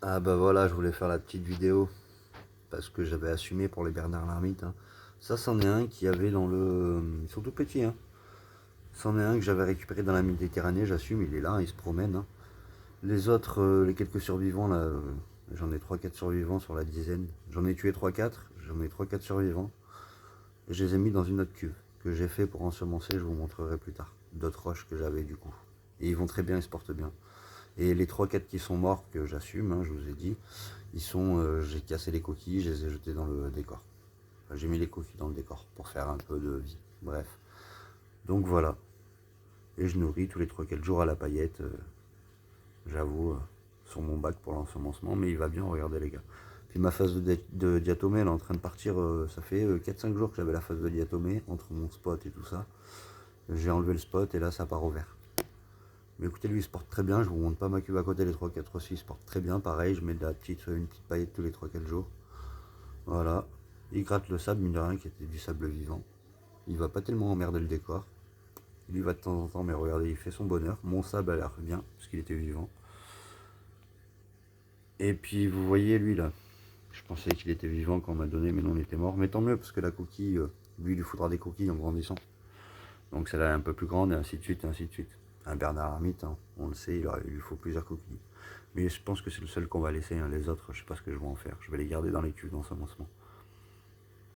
Ah bah voilà, je voulais faire la petite vidéo parce que j'avais assumé pour les Bernard Lhermitte, hein. Ça, c'en est un qui avait dans le... Ils sont tout petits, hein. C'en est un que j'avais récupéré dans la Méditerranée, j'assume, il est là, il se promène, hein. Les autres, les quelques survivants, là, j'en ai trois quatre survivants sur la dizaine. J'en ai tué trois quatre, j'en ai trois quatre survivants. Et je les ai mis dans une autre cuve que j'ai fait pour ensemencer, je vous montrerai plus tard. D'autres roches que j'avais du coup. Et ils vont très bien, ils se portent bien. Et les trois quatre qui sont morts, que j'assume, hein, je vous ai dit, ils sont, j'ai cassé les coquilles, je les ai jetés dans le décor. Enfin, j'ai mis les coquilles dans le décor pour faire un peu de vie. Bref. Donc voilà. Et je nourris tous les 3-4 jours à la paillette, j'avoue, sur mon bac pour l'ensemencement, mais il va bien, regardez les gars. Puis ma phase de diatomée, elle est en train de partir, ça fait 4-5 jours que j'avais la phase de diatomée, entre mon spot et tout ça. J'ai enlevé le spot et là ça part au vert. Mais écoutez, lui il se porte très bien, je vous montre pas ma cuve à côté, les 3-4 aussi, il se porte très bien, pareil, je mets une petite paillette tous les 3-4 jours. Voilà. Il gratte le sable, mine de rien, qui était du sable vivant. Il va pas tellement emmerder le décor. Il y va de temps en temps, mais regardez, il fait son bonheur. Mon sable a l'air bien, parce qu'il était vivant. Et puis, vous voyez, lui, là, je pensais qu'il était vivant quand on m'a donné, mais non, il était mort. Mais tant mieux, parce que la coquille, lui, il lui faudra des coquilles en grandissant. Donc, celle-là est un peu plus grande, et ainsi de suite, et ainsi de suite. Un Bernard Hermite, hein, on le sait, il lui faut plusieurs coquilles. Mais je pense que c'est le seul qu'on va laisser, hein. Les autres, je sais pas ce que je vais en faire. Je vais les garder dans les cuves d'ensemencement.